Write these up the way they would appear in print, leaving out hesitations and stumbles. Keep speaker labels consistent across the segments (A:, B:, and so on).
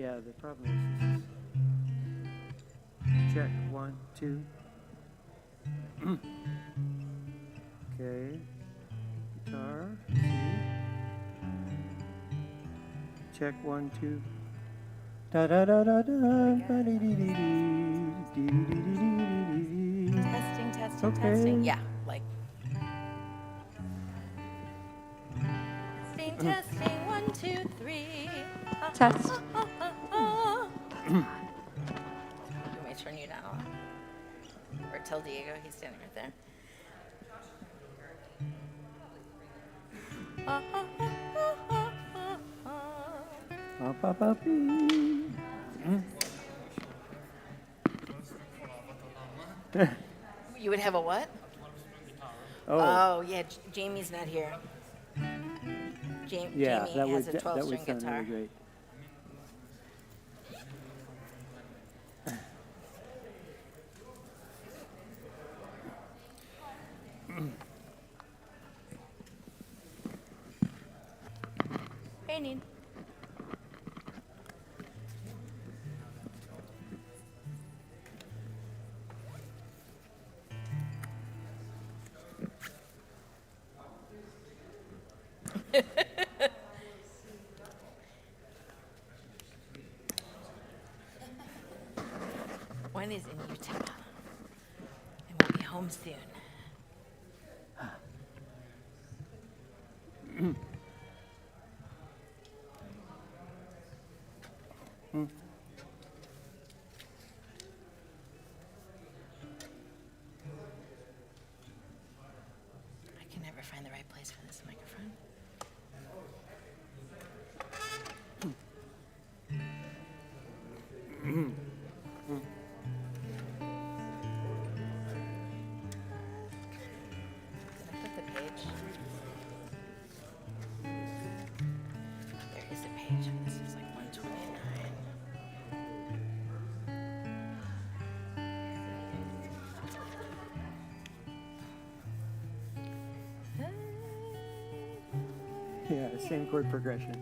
A: Yeah, the problem is check 1, 2. Okay. Guitar. C. Check 1, 2. Da da da da da.
B: Testing, testing,
A: Okay.
B: testing. Yeah, like. Testing, 1, 2, 3.
C: Test.
B: You may turn you down. Or tell Diego, he's standing right there. You would have a what? Oh yeah, Jamie's not here. Jamie has a 12-string guitar.
A: Really great.
B: Raining. One is in Utah, and we'll be home soon. I can never find the right place for this microphone. Did I put the page? There is a page. This is like 129.
A: Yeah, same chord progression.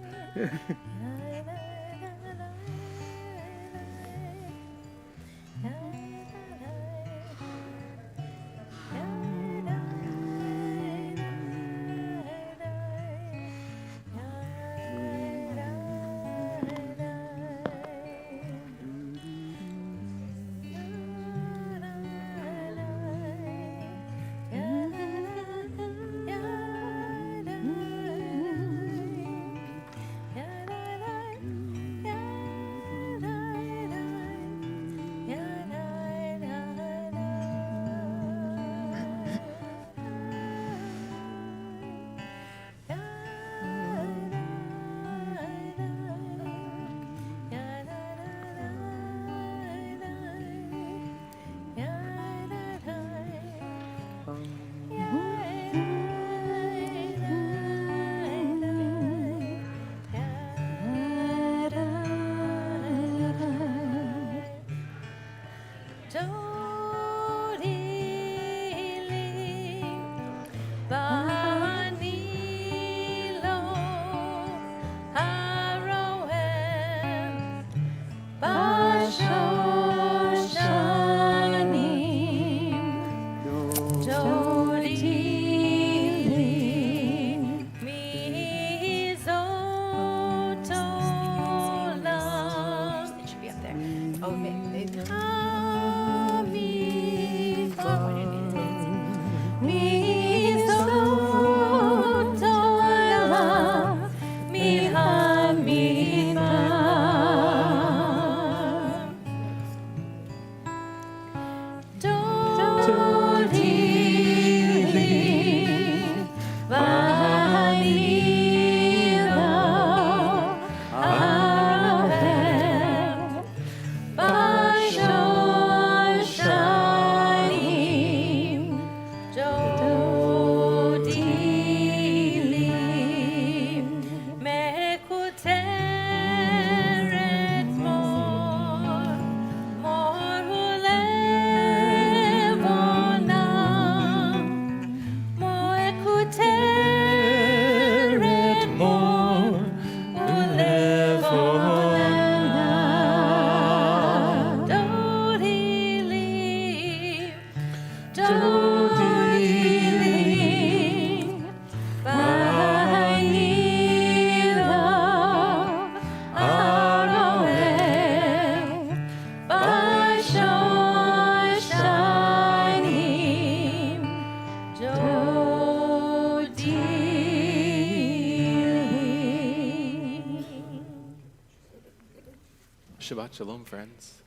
C: Shabbat Shalom, friends.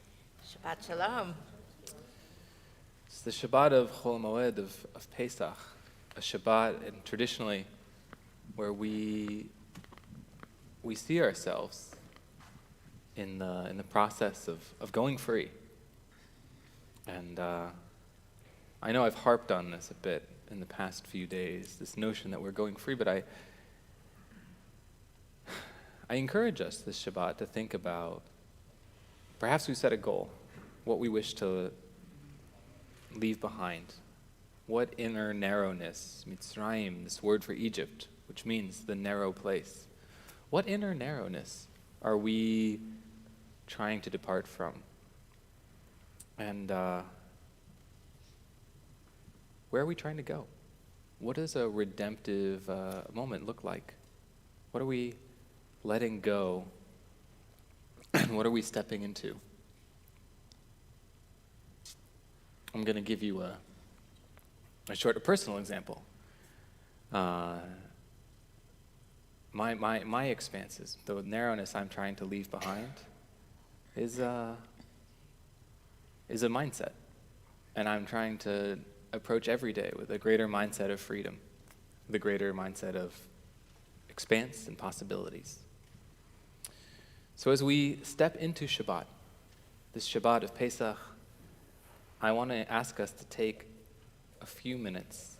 B: Shabbat Shalom.
C: It's the Shabbat of Chol Moed, of Pesach, a Shabbat, and traditionally, where we see ourselves in the process of going free. And I know I've harped on this a bit in the past few days, this notion that we're going free, but I encourage us this Shabbat to think about, perhaps we set a goal, what we wish to leave behind. What inner narrowness, Mitzrayim, this word for Egypt, which means the narrow place. What inner narrowness are we trying to depart from? And where are we trying to go? What does a redemptive moment look like? What are we letting go? And what are we stepping into? I'm going to give you a short, personal example. My expanses, the narrowness I'm trying to leave behind, is a mindset, and I'm trying to approach every day with a greater mindset of freedom, the greater mindset of expanse and possibilities. So as we step into Shabbat, this Shabbat of Pesach, I want to ask us to take a few minutes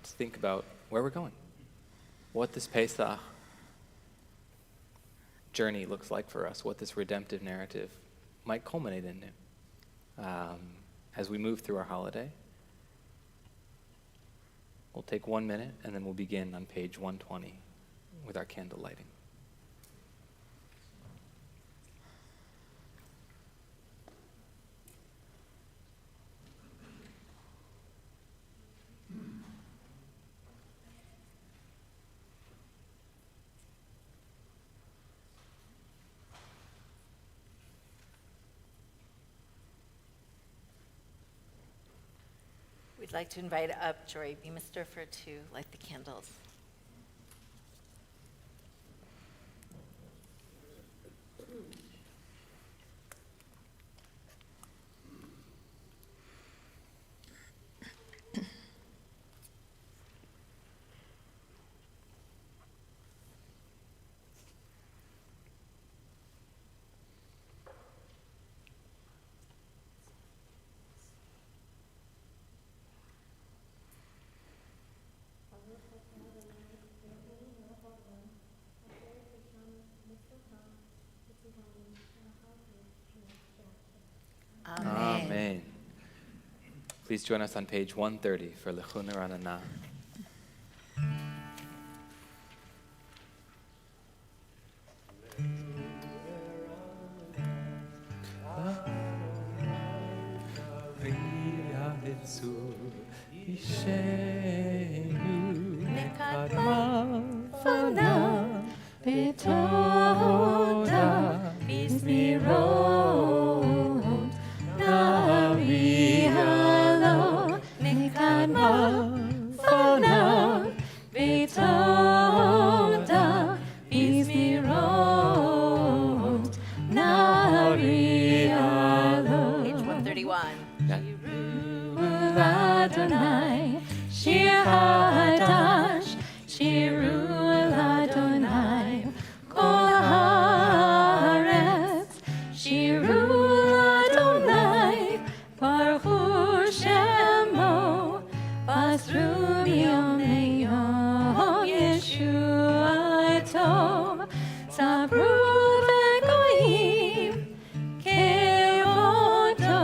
C: to think about where we're going, what this Pesach journey looks like for us, what this redemptive narrative might culminate into as we move through our holiday. We'll take 1 minute, and then we'll begin on page 120 with our candle lighting.
B: We'd like to invite up Joy Beamister to light the candles.
C: Amen. Please join us on page 130 for Lechun Ranana.
B: Adonai, Shir Hadash, Shir Adonai, Kol Haaretz, Shir Adonai, Baruch Hu Shemo, Basru Yom Yom Yeshuato, Sabru V'Goyim, Kevoto,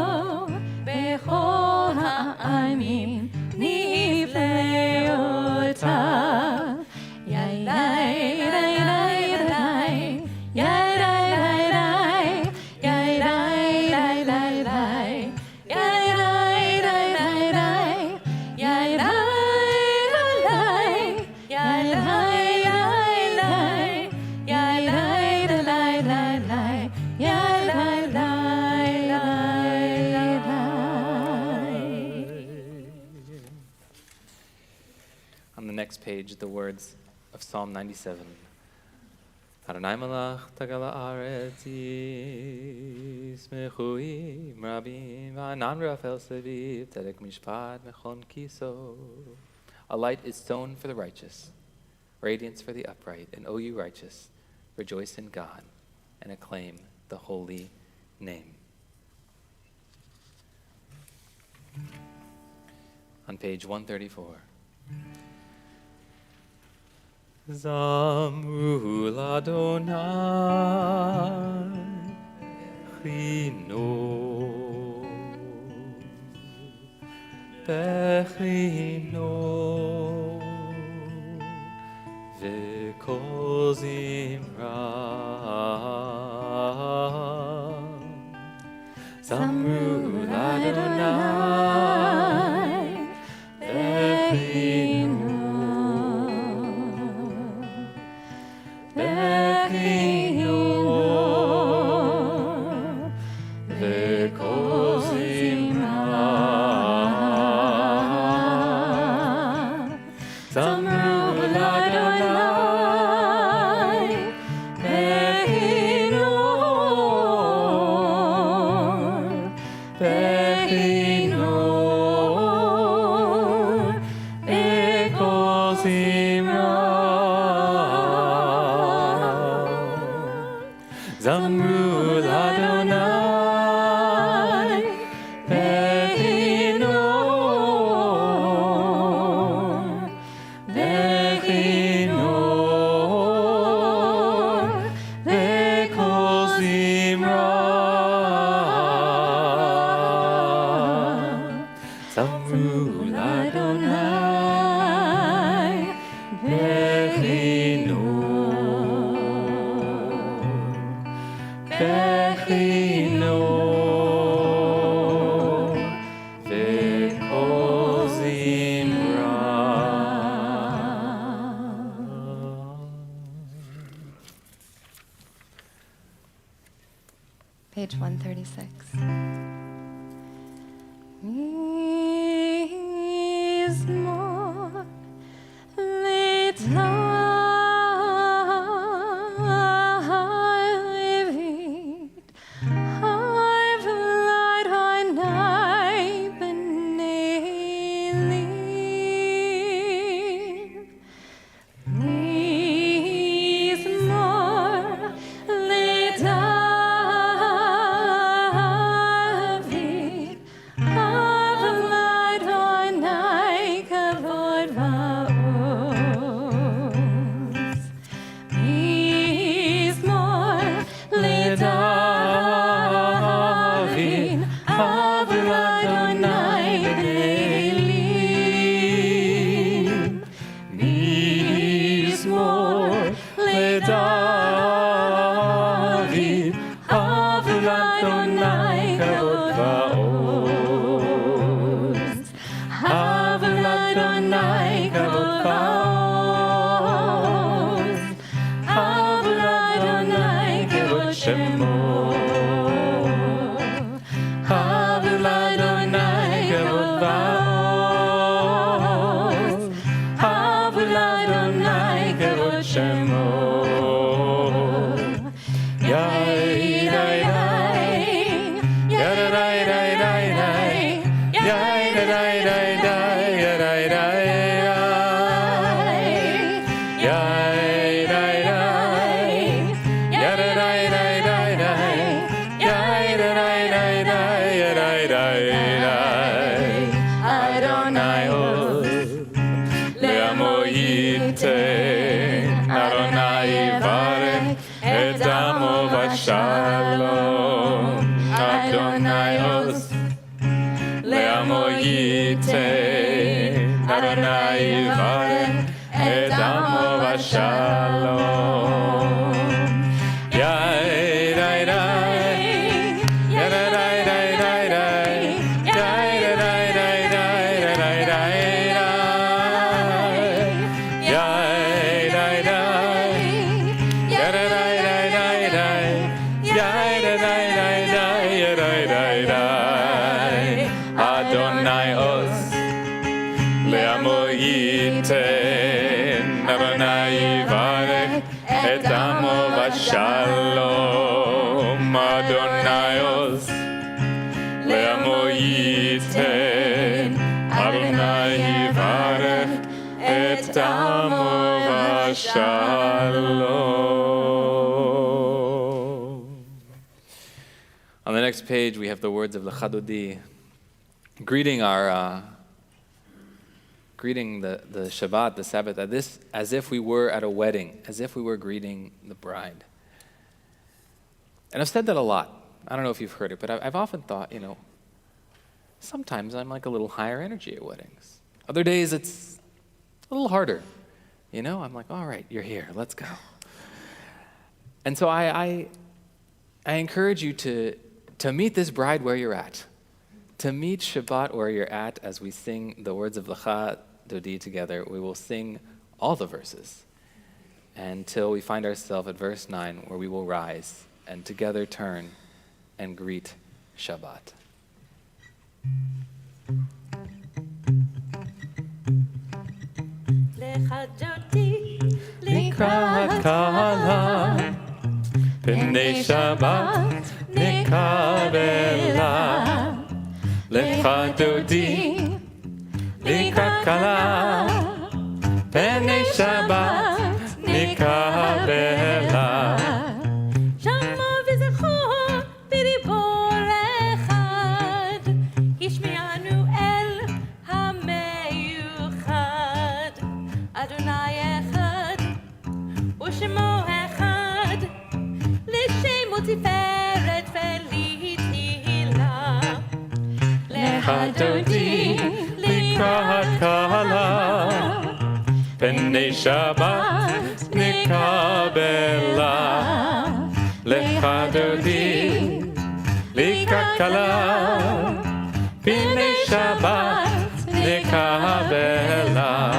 B: Bechol Ha'amim, Nifleota, Yai,
C: On the next page, the words of Psalm 97. Adonai malach tagal haaretz yismechu im rabim v'anan rafel seviv tzedek mishpat mechon kiso. A light is sown for the righteous, radiance for the upright, and O you righteous, rejoice in God and acclaim the holy name. On page 134. Zamru l'Adonai chino bechino v'kol zimra. Zamru l'Adonai bechino
D: Page 136.
C: Dios לעמו ייתן אדוני יברך את עמו בשלום. On the next page, we have the words of the Chadodi, greeting the Shabbat, the Sabbath, as if we were at a wedding, as if we were greeting the bride. And I've said that a lot. I don't know if you've heard it, but I've often thought, sometimes I'm like a little higher energy at weddings. Other days it's a little harder. I'm like, all right, you're here, let's go. And so I encourage you to meet this bride where you're at, to meet Shabbat where you're at as we sing the words of Lecha Dodi together. We will sing all the verses until we find ourselves at verse 9, where we will rise and together turn and greet Shabbat.
B: Lecha Dodi
C: לקראת כלה פני שבת נקבלה לך דודי לקראת כלה פני שבת נקבלה
B: שמו וזכור בדיבור אחד השמיענו אל המיוחד אדוני אחד ושמו אחד לשם ותפארת ולתהילה לך דודי
C: לקראת כלה פני שבת נקבלה לך דודי לקראת כלה פני שבת נקבלה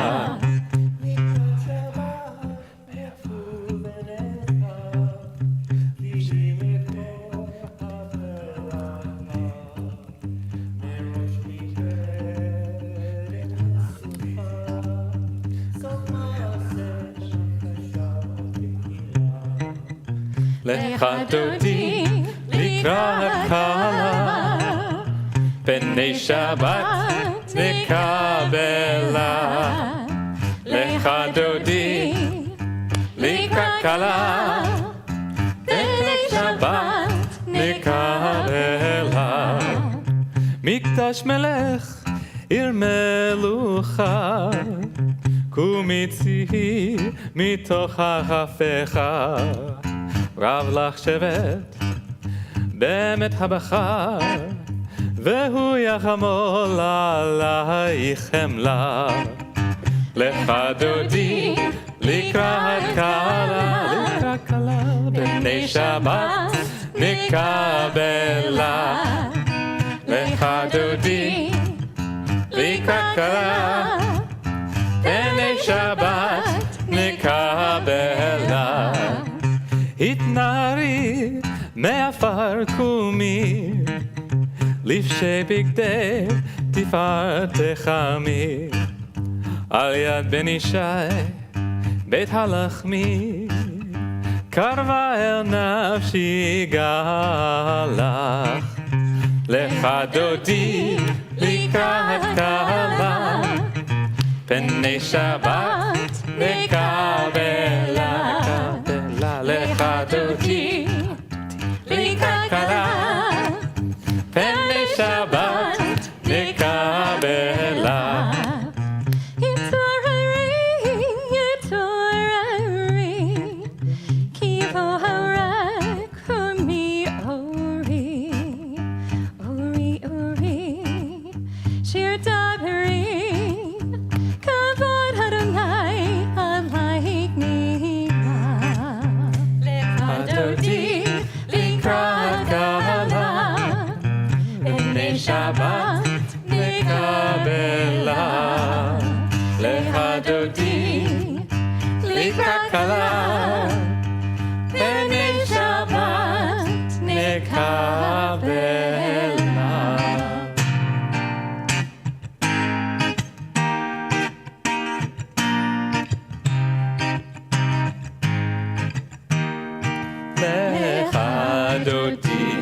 C: לך דודי לקראת כלה פני שבת נקבלה לך דודי לקראת כלה פני שבת נקבלה מקדש מלך עיר מלוכה קומי ציי מתוך החפך רב לך שבט באמת הבחר והוא יחמול עלייך חמלה לך דודי לקראת כלה פני שבת נקבלה לך דודי לקראת כלה פני שבת נקבלה התנערי מעפר קומי לבשי בגדי תפארתך עמי על יד בן ישי בית הלחמי קרבה אל נפשי גלך לך דודי לקראת כלה פני שבת נקבלה לך דודי לקראת כלה פני שבת נקבלה שבת נקבלה לך דודי לקראת כלה פני שבת נקבלה לך דודי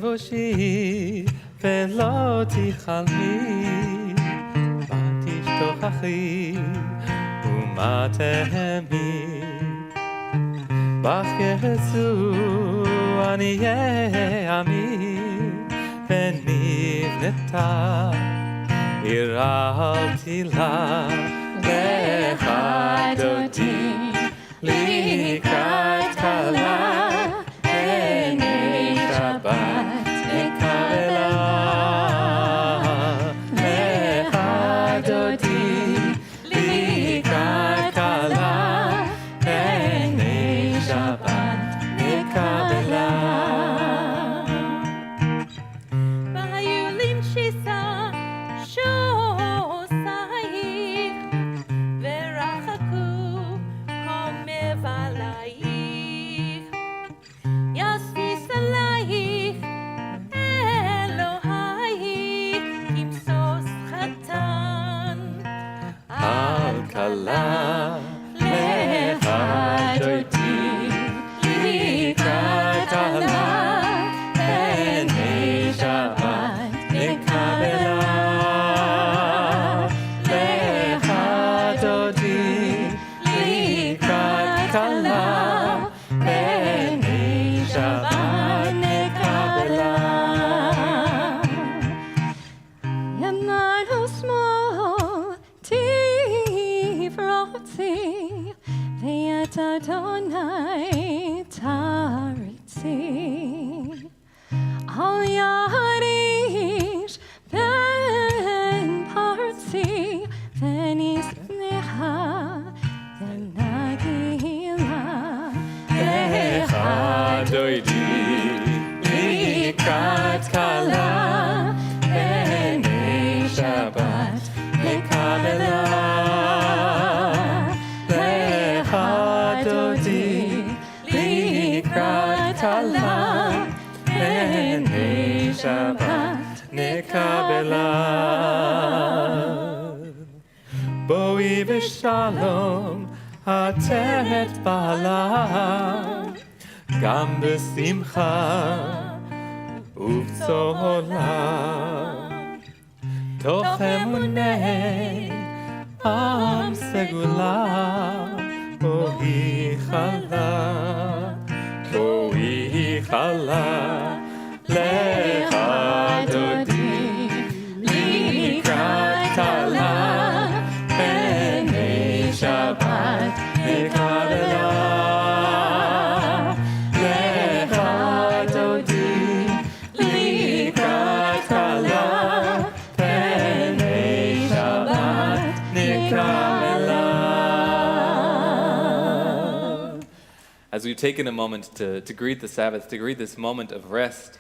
C: תבושי ולא תחלמי, מה תשכחי ומה תהמי, בך יחצו עניי עמי, ונבנתה עיר על תילה, לך דודי לקראת כלה, עיני שבת נקבלה. לך דודי לקראת כלה, עיני שבת נקבלה.
B: והיולים שיסה שוסייך, ורחקו חומב עלייך, יספיס עלייך אלוהייך, כמסוס חתן
C: על כלה. לך דודי לקראת כלה, עיני שבת נקבלה. לך דודי לקראת כלה, עיני שבת נקבלה.
D: Your night was small, tifrotzi, v'yet Adonai taritzi. Al yarish ben partzi, v'nisnecha v'nagila.
C: לך דודי לקראת כלה, עיני שבת נקבלה. לך דודי לקראת כלה, עיני שבת נקבלה. בואי בשלום עטרת בעלה, גם בשמחה ובצהלה, תוך אמוני עם סגולה, בואי חלה, בואי חלה. לך דודי לקראת כלה, עיני שבת נקבלה. לך דודי לקראת כלה, עיני שבת נקבלה. As we've taken a moment to greet the Sabbath, to greet this moment of rest,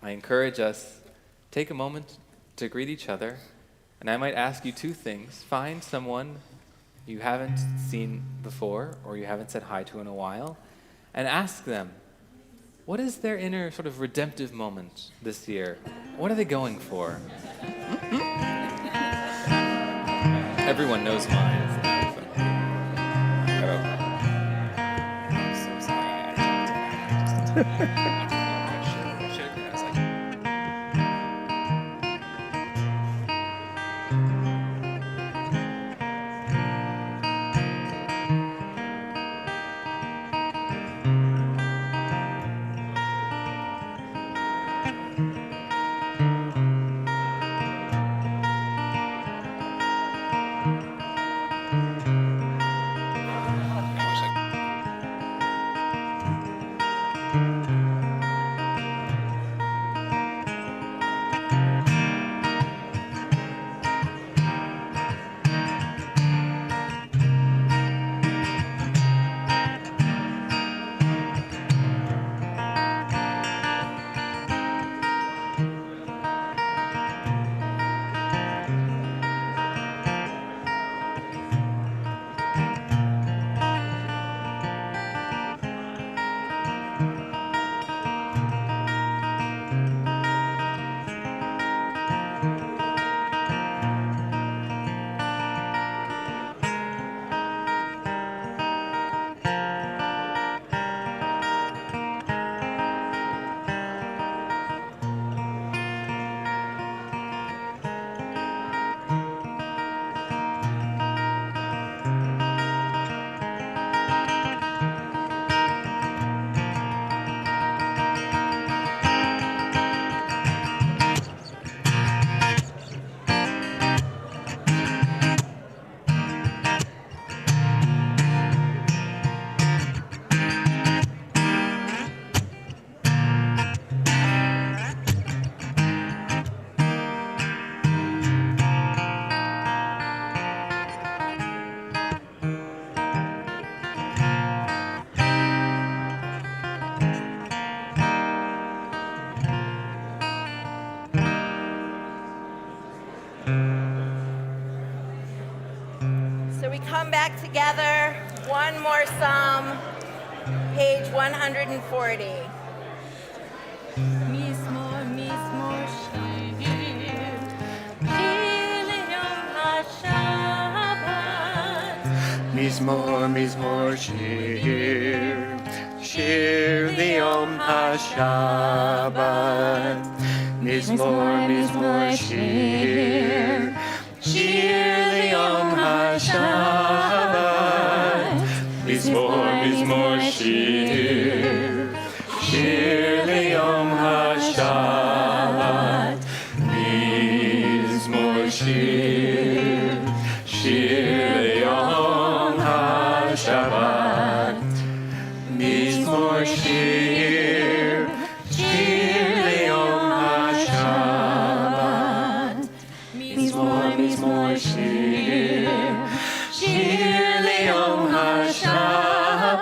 C: I encourage us, take a moment to greet each other. And I might ask you two things. Find someone you haven't seen before or you haven't said hi to in a while, and ask them, what is their inner sort of redemptive moment this year? What are they going for? Everyone knows mine.
B: I'm so sorry. I jumped in. back together. One more psalm, page 140.
D: Mizmor, mizmor, shir, shir leyom HaShabbat.
A: Mizmor, mizmor, shir, shir liyom HaShabbat. Mizmor, mizmor, shir, shir liyom HaShabbat. Mizmor, mizmor, shir, shir liyom HaShabbat. Mizmor, shir, shir liyom HaShabbat. Mizmor, shir, shir liyom HaShabbat. Mizmor, mizmor, shir, shir liyom HaShabbat.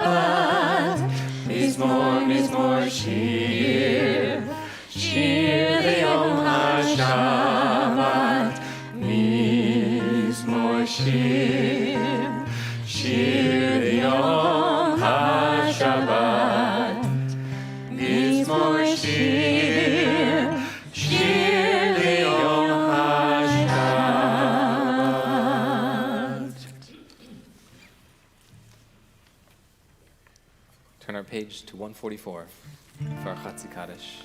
A: Mizmor, mizmor, shir, shir liyom HaShabbat. Mizmor, shir, shir liyom HaShabbat. Mizmor, shir, shir liyom HaShabbat.
C: Turn our page to 144 for our Chatzi Kaddish.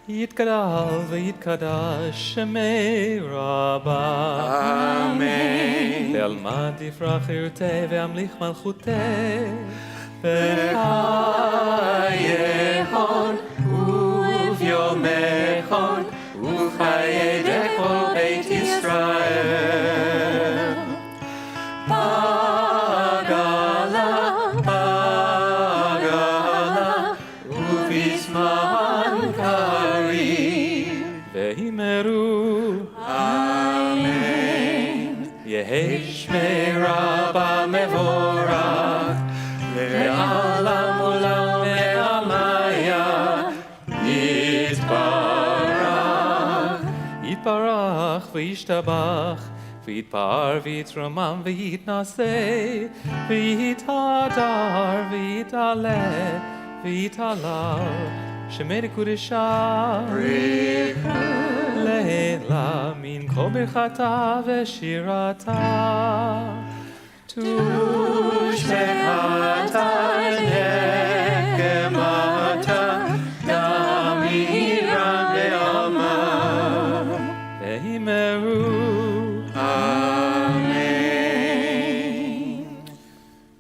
C: Yitkadal v'yitkadash shemei Rabbah.
A: Amen.
C: Ve'almad yifrach irtei ve'amlich malchutei.
A: V'chayehon uvyomechon uchayedech kol Beit Yisrael. Bagala, bagala, uvizman karim.
C: Vehimeru
A: Amen.
C: Yehi
A: Shmei Rabbah mevorach, le'alam ulam le'amaya, yitbarach.
C: Yitbarach v'yishtabach v'yitpar v'yitramam v'yitnaseh v'yithadar v'yitaleh v'yitalar shemei kudesha le'ela min kol birchata v'shirata
A: Tushmechata nekemata, damiram le'alma.
C: vehimeru.
A: Amen.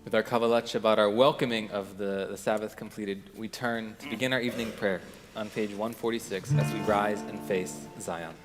C: With our Kabbalat Shabbat, our welcoming of the Sabbath completed, we turn to begin our evening prayer on page 146 as we rise and face Zion.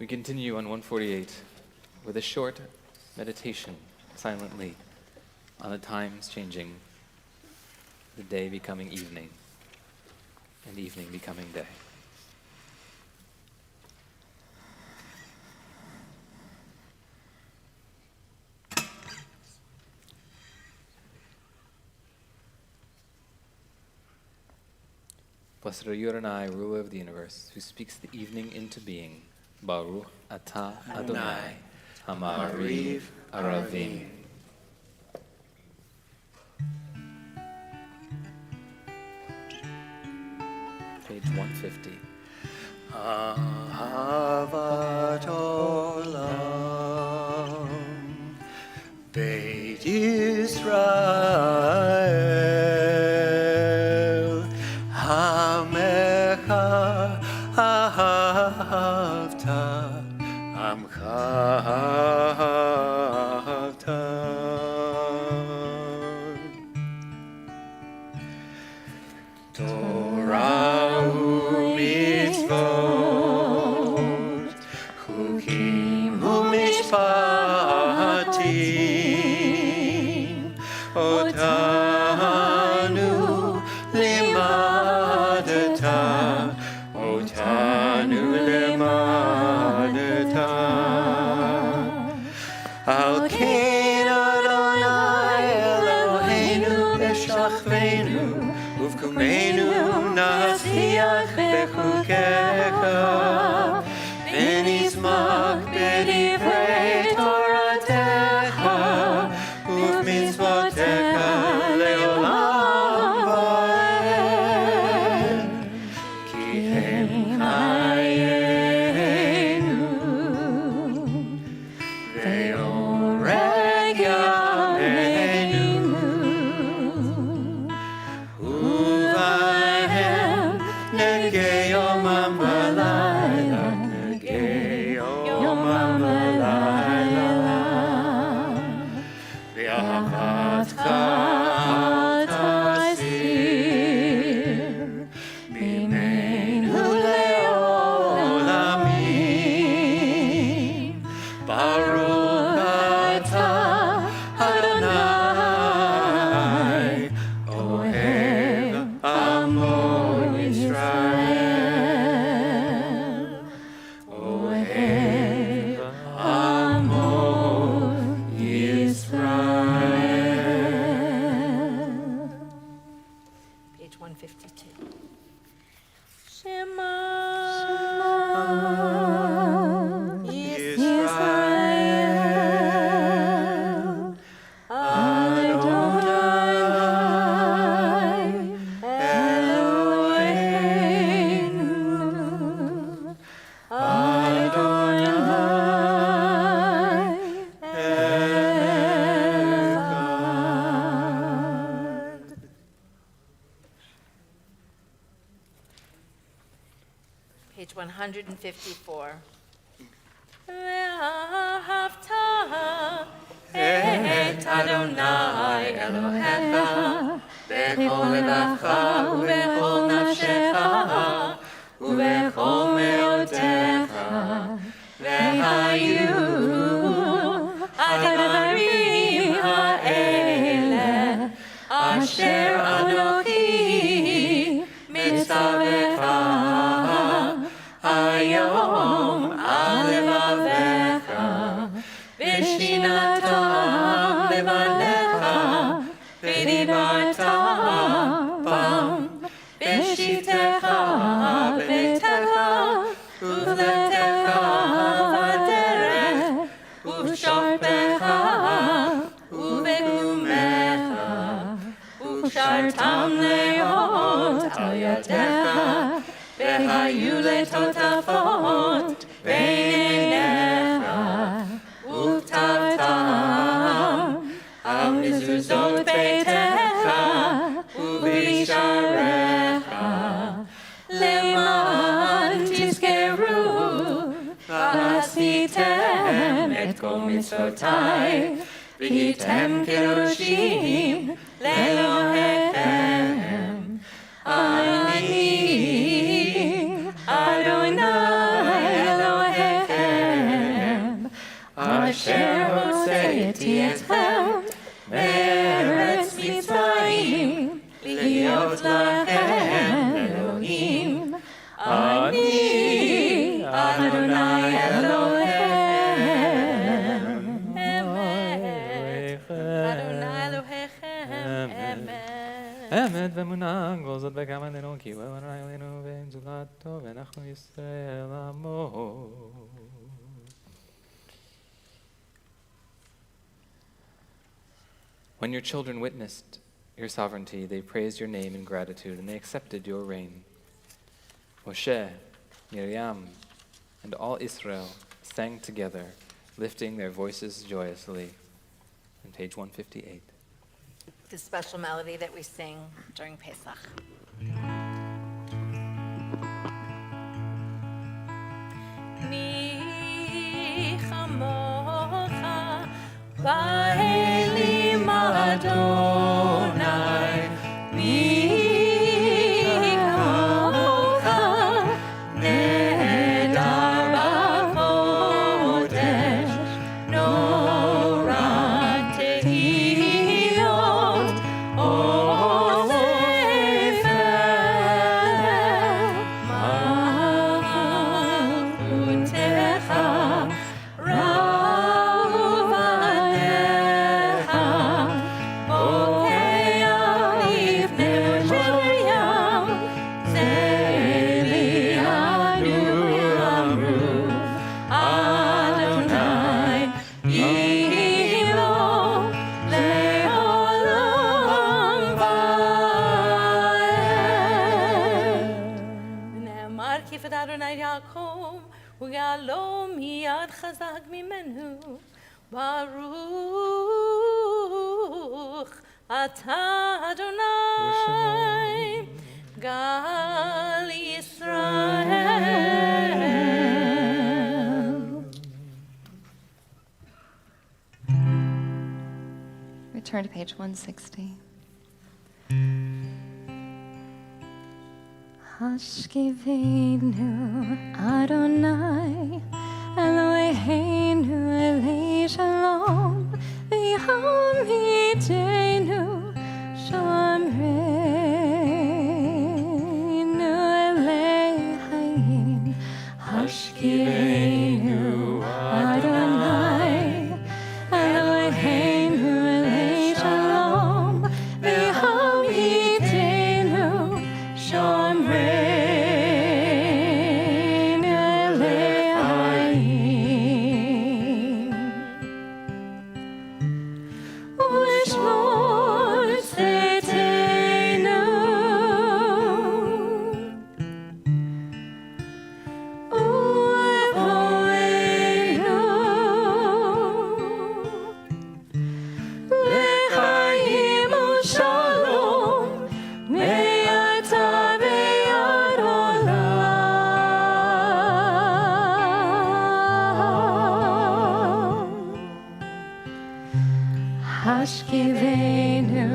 C: We continue on 148 with a short meditation silently on the times changing, the day becoming evening, and evening becoming day. Blessed are you, Adonai, ruler of the universe, who speaks the evening into being. Baruch atah Adonai, Hamariv Aravim. Page 150.
A: Ahavat olam, Beit Yisrael, Hamecha ahavta, Amcha ahavta. Torah u'mitzvot, chukim u'mishpatim, otanu limadata, otanu limadata. Al kein Adonai Eloheinu b'shachvenu, uvkumenu nasiach bechukecha, v'nizmach b'divrei Toratecha, uv'mitzvotecha le'olam va'ed, ki hem chayenu, ve'oreg yameinu. Uvahem negei yomam v'layla, negei yomam v'layla, v'ahavatcha al tasir, bimeinu le'olamim. Baruch atah Adonai, Ohev Amo Yisrael, Ohev Amo Yisrael.
B: Page 152.
D: Shema
A: Yisrael, Adonai Eloheinu, Adonai Echad.
B: Page 154.
D: ואהבת
B: את אדוני אלוהיך בכל לבבך ובכל נפשך ובכל מאודך, והיו הדברים האלה אשר אנוכי מצווך היום על לבבך, ושינתם לבניך, ודיברת בם, בשבתך בביתך, ובלתך בדרך, ובשעריך ובגלומך, וקשרתם להיות על ידיך, והיו לטוטפות בין עיניך, וכתבתם על מזוזות ביתך ובשעריך, למען תזכרו ועשיתם את כל מצוותיי, והייתם קדושים לאלוהיכם. אני אדוני אלוהיכם
D: אשר הוצאתי אתכם מארץ מצרים, להיות לכם אלוהים. אני אדוני אלוהיכם.
B: אמת. אדוני אלוהיכם, אמת.
C: אמת ואמונה גוזות בכמה עלינו כי הוא אדוני אלוהינו ואין זולתו ואנחנו ישראל עמו. When your children witnessed your sovereignty, they praised your name in gratitude, and they accepted your reign. Moshe, Miriam, and all Israel sang together, lifting their voices joyously. On page 158.
B: The special melody that we sing during Pesach.
D: מי כמוך באלים אדוני, מי כמוך נהדר בקודש, נורא תהיות עוז מלכותך רב עליך, בוקע לפני מרים, זה לינו אמרו, אדוני יהיו לעולם ועד. נאמר כיפת אדוני יעקב, ויעלום מיד חזק ממנו. ברוך אתה אדוני, גל ישראל.
E: Return to page 160. Hashkivenu Adonai Eloheinu Elei Shalom V'hamidenu Shomreinu Elei Hayim. Hashkivenu Adonai Eloheinu Elei Shalom V'hamidenu Shomreinu Elei Hayim. U'lishmor tzedkenu u'levoenu לחיים ושלום מעתה ועד עולם. השכיבנו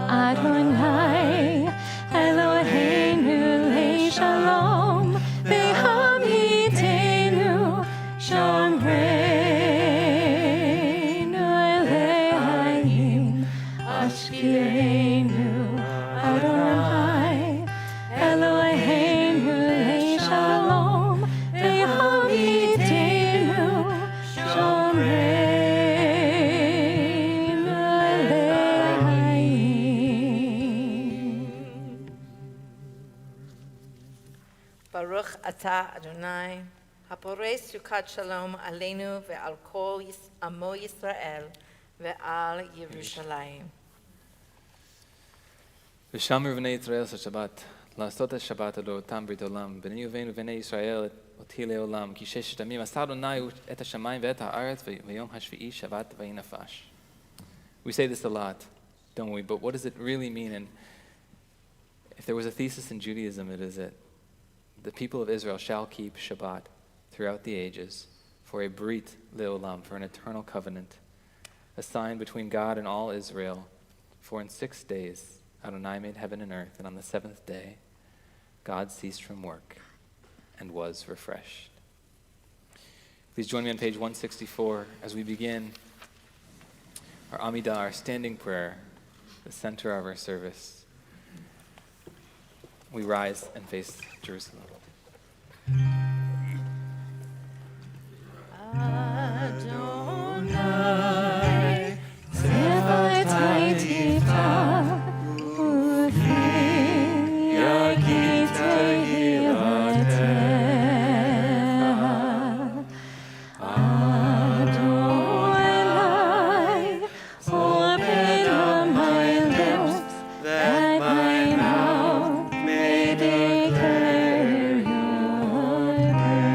E: אדוני אלוהינו לשלום והמיתנו שומרנו אלוהים. השכיבנו אדוני אלוהינו לשלום והמיתנו שומרנו אלוהים.
B: Baruch atah Adonai, הפורש סוכת שלום עלינו ועל כל עמו ישראל ועל ירושלים.
C: ושמר בני ישראל של שבת, לעשות את שבת לאותם ברית עולם, בני ובנו בני ישראל אותי לעולם, כי ששת ימים עשה אדוני את השמיים ואת הארץ, ויום השביעי שבת ויהי נפש. We say this a lot, don't we? But what does it really mean? And if there was a thesis in Judaism, it is that the people of Israel shall keep Shabbat throughout the ages for a brit le'olam, for an eternal covenant, a sign between God and all Israel. For in 6 days Adonai made heaven and earth, and on the seventh day God ceased from work and was refreshed. Please join me on page 164 as we begin our Amidah, our standing prayer, the center of our service. We rise and face Jerusalem.
E: Adonai, Sevatai Tifta, Ufi, Yagita Hilateha. Adonai, open up my lips, that my mouth may declare your praise.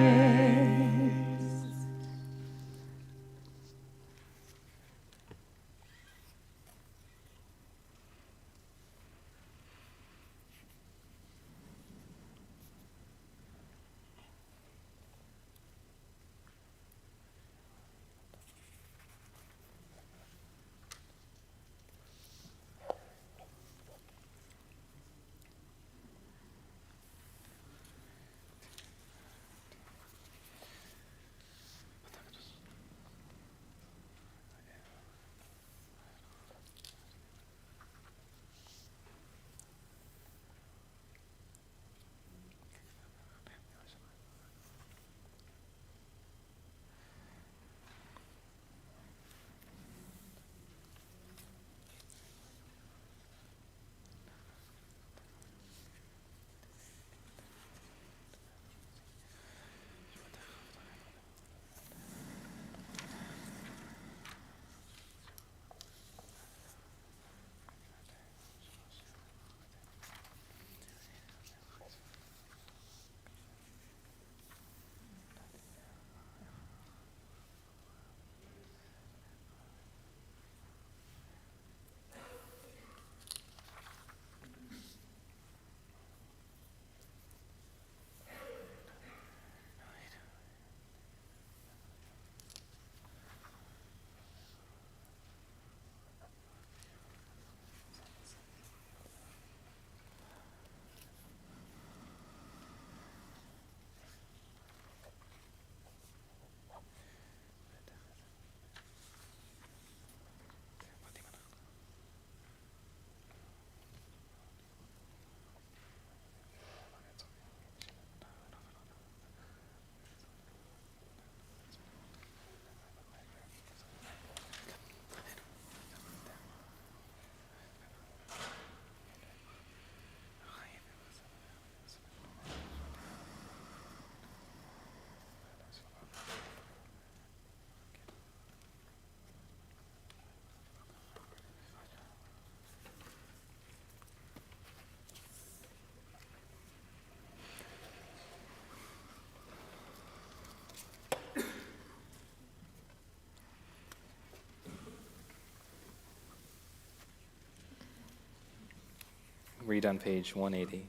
C: Read on page 180.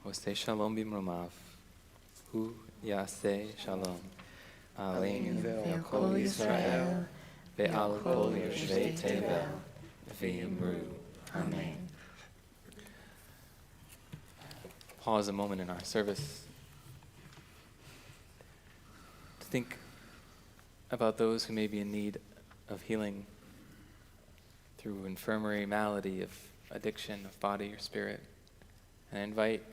C: Oseh shalom bimromav, hu yaseh shalom, aleinu ve'al kol Yisrael, ve'al kol yoshvei tevel, v'yimru. Amen. Pause a moment in our service to think about those who may be in need of healing through infirmary, malady, of addiction, of body or spirit. And I invite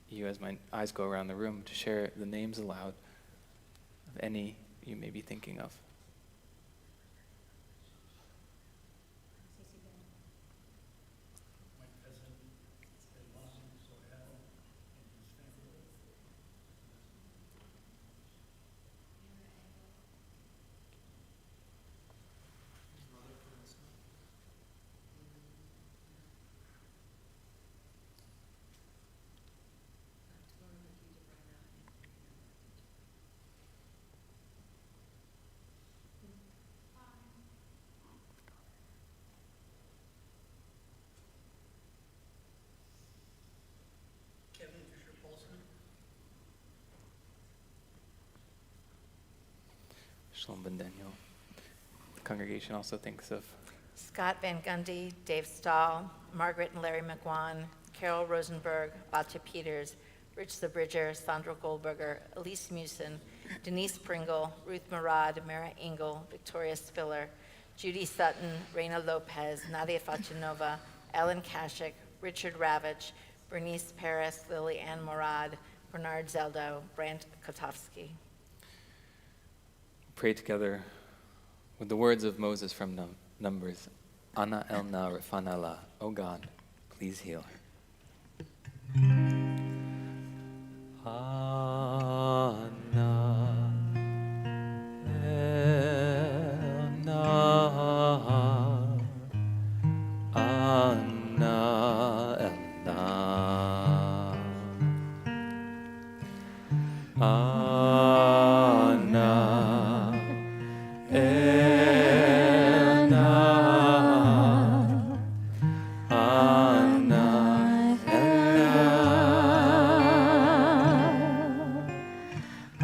C: you, as my eyes go around the room, to share the names aloud of any you may be thinking of. Shalom ben Daniel. The congregation also thinks of
B: Scott Van Gundy, Dave Stahl, Margaret and Larry McGuan, Carol Rosenberg, Batya Peters, Rich the Bridger, Sandra Goldberger, Elise Musin, Denise Pringle, Ruth Murad, Mara Engel, Victoria Spiller, Judy Sutton, Reina Lopez, Nadia Fachinova, Ellen Kashik, Richard Ravitch, Bernice Paris, Lily Ann Murad, Bernard Zeldo, Brant Kotowski.
C: Pray together with the words of Moses from Numbers. Ana elna refanala. O God, please heal her. Ana elna. Ana elna. Ana elna. Ana elna.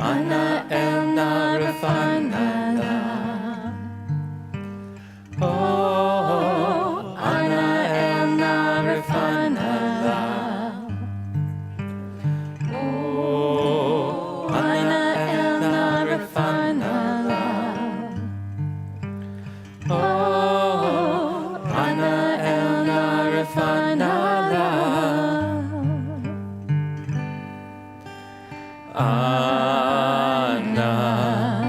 C: Ana elna refanala. Oh, Ana elna refanala. Oh, Ana elna refanala. Oh, Ana elna refanala. Ana elna. Ana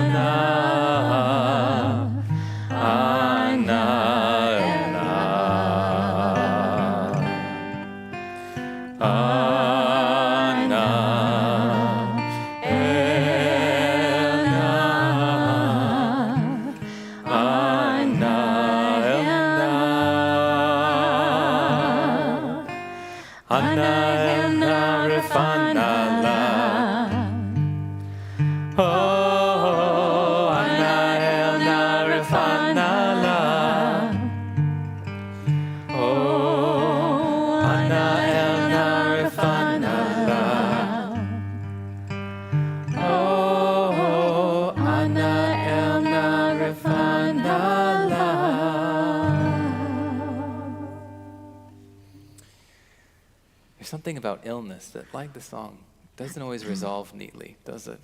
C: elna. Ana elna. Ana elna. Ana elna refanala. Oh, Ana elna refanala. Oh, Ana elna refanala. Oh, Ana elna refanala. There's something about illness that, like the song, doesn't always resolve neatly, does it?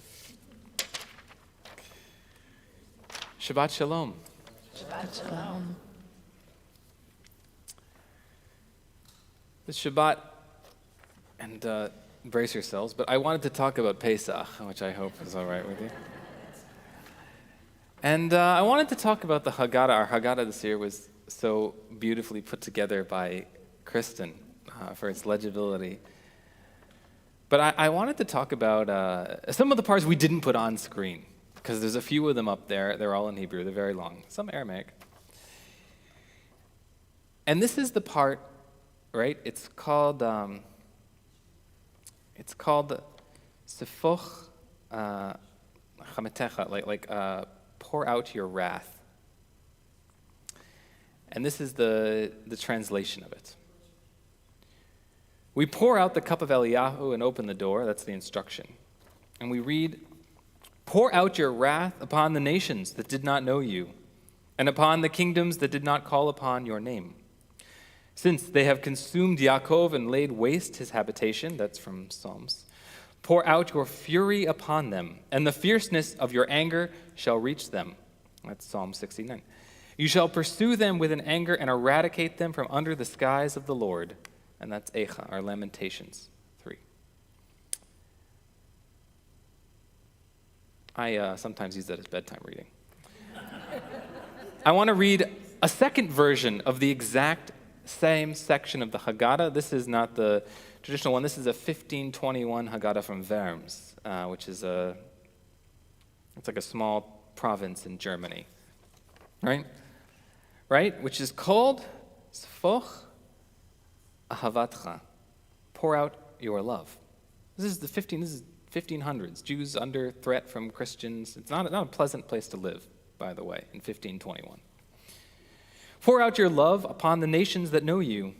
C: Shabbat Shalom.
B: Shabbat Shalom.
C: It's Shabbat, and brace yourselves, but I wanted to talk about Pesach, which I hope is all right with you. And I wanted to talk about the Haggadah. Our Haggadah this year was so beautifully put together by Kristen for its legibility. But I wanted to talk about some of the parts we didn't put on screen, because there's a few of them up there. They're all in Hebrew. They're very long. Some Aramaic. And this is the part, right? It's called Sefoch Chametecha, like pour out your wrath. And this is the translation of it. We pour out the cup of Eliyahu and open the door. That's the instruction. And we read, pour out your wrath upon the nations that did not know you, and upon the kingdoms that did not call upon your name. Since they have consumed Yaakov and laid waste his habitation, that's from Psalms, pour out your fury upon them, and the fierceness of your anger shall reach them. That's Psalm 69. You shall pursue them with an anger and eradicate them from under the skies of the Lord. And that's Eicha, our Lamentations 3. I sometimes use that as bedtime reading. I want to read a second version of the exact same section of the Haggadah. This is not the traditional one. This is a 1521 Haggadah from Worms, which is it's like a small province in Germany, right? Which is called Sfoch Ahavatcha, pour out your love. This is 1500s. Jews under threat from Christians. It's not a pleasant place to live, by the way, in 1521. Pour out your love upon the nations that know you,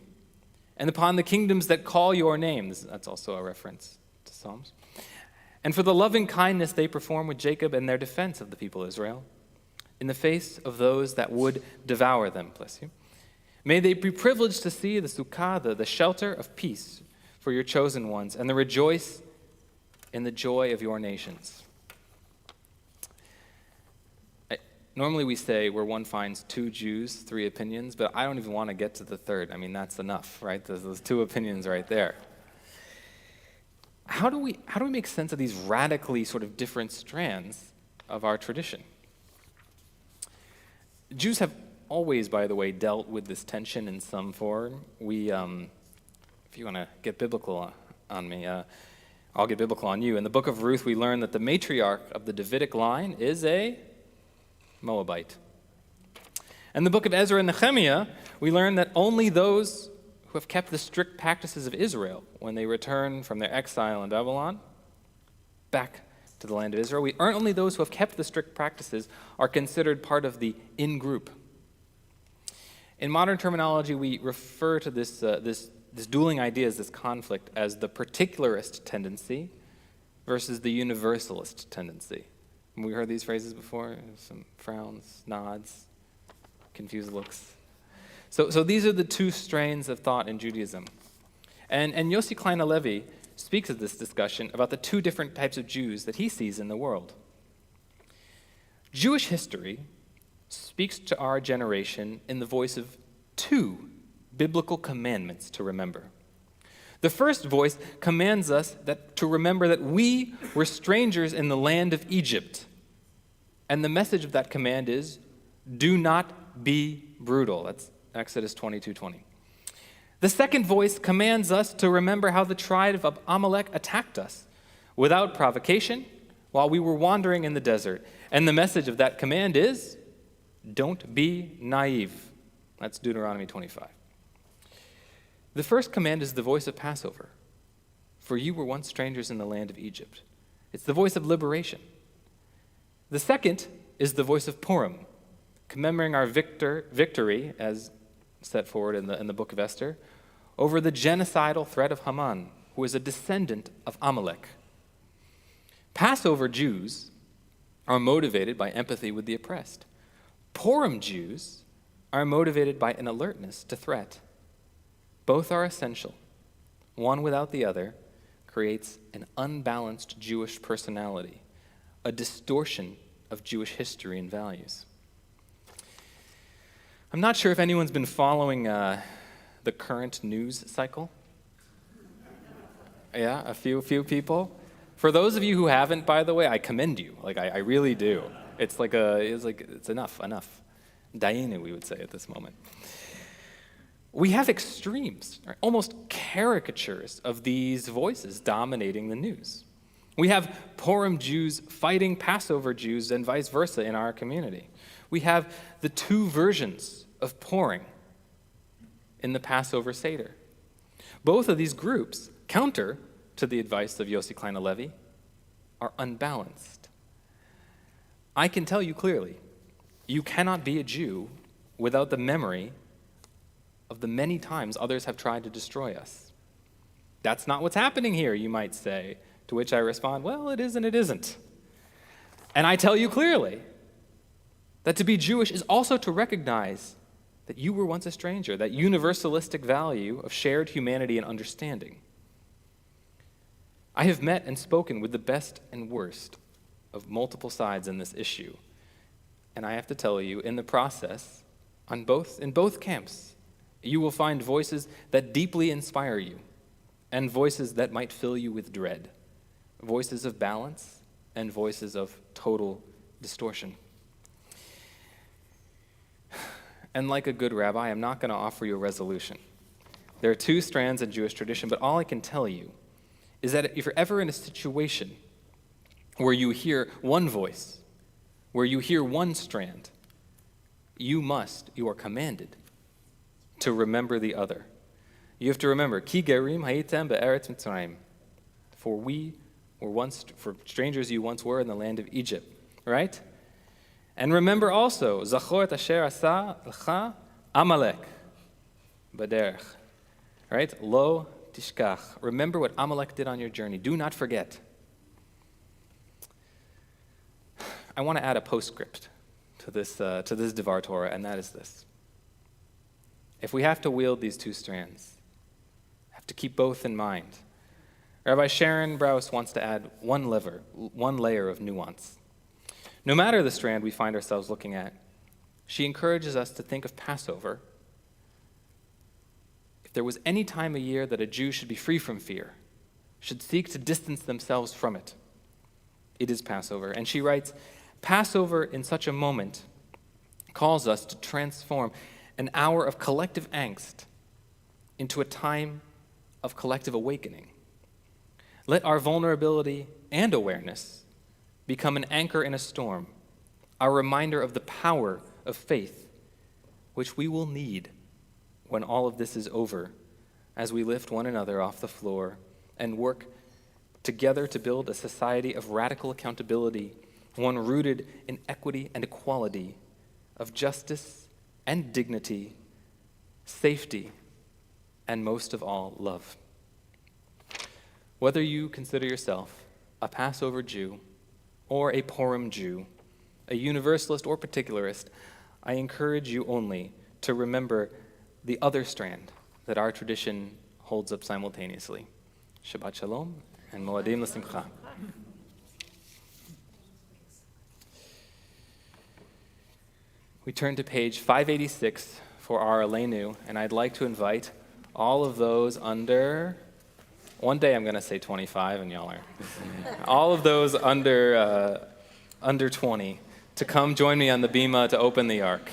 C: and upon the kingdoms that call your name. That's also a reference to Psalms. And for the loving kindness they perform with Jacob and their defense of the people of Israel, in the face of those that would devour them, bless you. May they be privileged to see the sukkah, the shelter of peace for your chosen ones, and to rejoice in the joy of your nations. Normally we say where one finds two Jews, three opinions, but I don't even want to get to the third. I mean, that's enough, right? There's those two opinions right there. How do we make sense of these radically sort of different strands of our tradition? Jews have always, by the way, dealt with this tension in some form. We, if you want to get biblical on me, I'll get biblical on you. In the book of Ruth, we learn that the matriarch of the Davidic line is a Moabite. In the book of Ezra and Nehemiah, we learn that only those who have kept the strict practices of Israel when they return from their exile in Babylon back to the land of Israel, only those who have kept the strict practices are considered part of the in-group. In modern terminology, we refer to this dueling ideas, this conflict, as the particularist tendency versus the universalist tendency. Have we heard these phrases before? Some frowns, nods, confused looks. So these are the two strains of thought in Judaism. And Yossi Klein Halevi speaks of this discussion about the two different types of Jews that he sees in the world. Jewish history speaks to our generation in the voice of two biblical commandments to remember. The first voice commands us to remember that we were strangers in the land of Egypt. And the message of that command is, do not be brutal. That's Exodus 22:20. The second voice commands us to remember how the tribe of Amalek attacked us without provocation while we were wandering in the desert. And the message of that command is, don't be naive. That's Deuteronomy 25. The first command is the voice of Passover. For you were once strangers in the land of Egypt. It's the voice of liberation. The second is the voice of Purim, commemorating our victory, as set forward in the book of Esther, over the genocidal threat of Haman, who is a descendant of Amalek. Passover Jews are motivated by empathy with the oppressed. Purim Jews are motivated by an alertness to threat. Both are essential. One without the other creates an unbalanced Jewish personality, a distortion of Jewish history and values. I'm not sure if anyone's been following the current news cycle. Yeah, a few people. For those of you who haven't, by the way, I commend you. I really do. It's enough. Dainu, we would say at this moment. We have extremes, right? Almost caricatures of these voices dominating the news. We have Purim Jews fighting Passover Jews and vice versa in our community. We have the two versions of Purim in the Passover Seder. Both of these groups, counter to the advice of Yossi Klein Halevi, are unbalanced. I can tell you clearly, you cannot be a Jew without the memory of the many times others have tried to destroy us. That's not what's happening here, you might say, to which I respond, well, it is and it isn't. And I tell you clearly that to be Jewish is also to recognize that you were once a stranger, that universalistic value of shared humanity and understanding. I have met and spoken with the best and worst of multiple sides in this issue. And I have to tell you, in the process, in both camps, you will find voices that deeply inspire you and voices that might fill you with dread, voices of balance and voices of total distortion. And like a good rabbi, I'm not going to offer you a resolution. There are two strands in Jewish tradition, but all I can tell you is that if you're ever in a situation where you hear one voice, where you hear one strand, you are commanded to remember the other. You have to remember, Ki gerim hayitem be'eretz Mitzrayim, for strangers you once were in the land of Egypt, right? And remember also, Zachor et asher asa l'cha Amalek b'derech, right? Lo tishkach. Remember what Amalek did on your journey. Do not forget. I want to add a postscript to this Devar Torah, and that is this. if we have to wield these two strands, have to keep both in mind, Rabbi Sharon Brous wants to add one layer of nuance. No matter the strand we find ourselves looking at, she encourages us to think of Passover. If there was any time of year that a Jew should be free from fear, should seek to distance themselves from it, it is Passover. And she writes, Passover in such a moment calls us to transform an hour of collective angst into a time of collective awakening. Let our vulnerability and awareness become an anchor in a storm, our reminder of the power of faith, which we will need when all of this is over, as we lift one another off the floor and work together to build a society of radical accountability, one rooted in equity and equality, of justice and dignity, safety, and most of all, love. Whether you consider yourself a Passover Jew or a Purim Jew, a universalist or particularist, I encourage you only to remember the other strand that our tradition holds up simultaneously. Shabbat Shalom and Moadim L'Simcha. We turn to page 586 for our Aleinu, and I'd like to invite all of those under, one day I'm going to say 25, and y'all are, all of those under 20 to come join me on the bima to open the ark.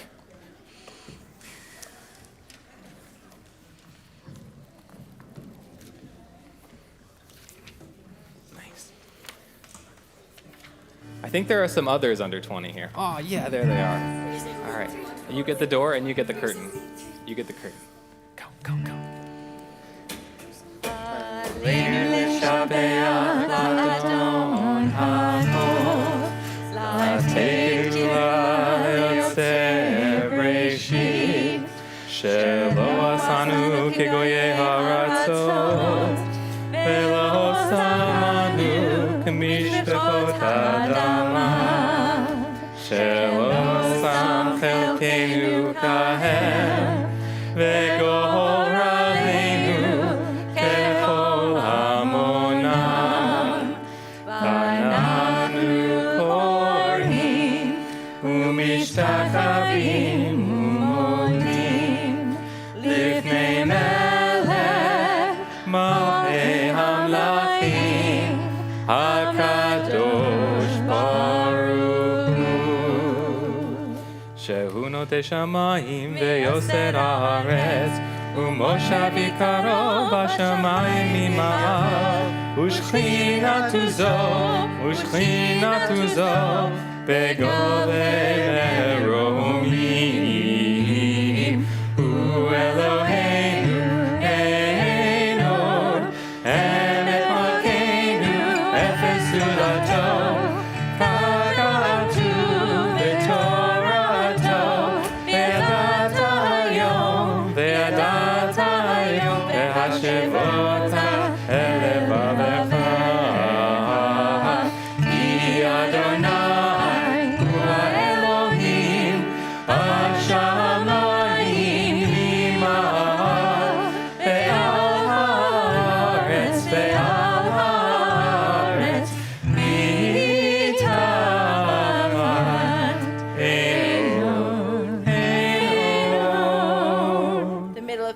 C: Nice. I think there are some others under 20 here. Oh, yeah, there they are. All right. You get the door and you get the curtain. You get the curtain. Go, go, go. חלקנו כהם וגורלנו ככל המונם ואנחנו קוראים ומשתחווים ומודים לפני מלך מלכי המלכים הקדוש ברוך שהוא נוטה שמיים ויוסר הארץ ומושב עיקרו בשמיים ממעל ושכינתו זו בגובה מרומים הוא אלוהינו אין עוד אמת מלכנו אפס זולתו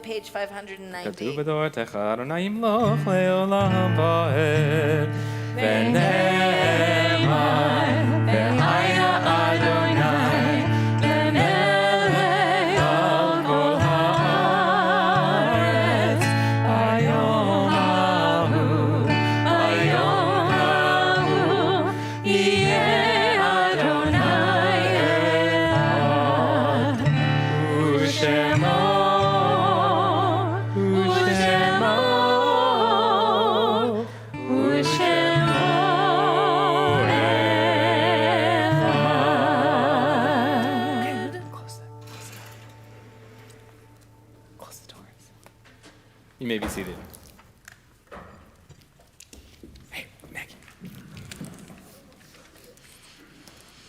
B: page 590.
C: כתוב בתורתך, אדוני ימלוך לעולם ועד, ונאמר, והיה אדוני למלך על כל הארץ, ביום ההוא יהיה אדוני אחד, ושמו You may be seated. Hey, Maggie.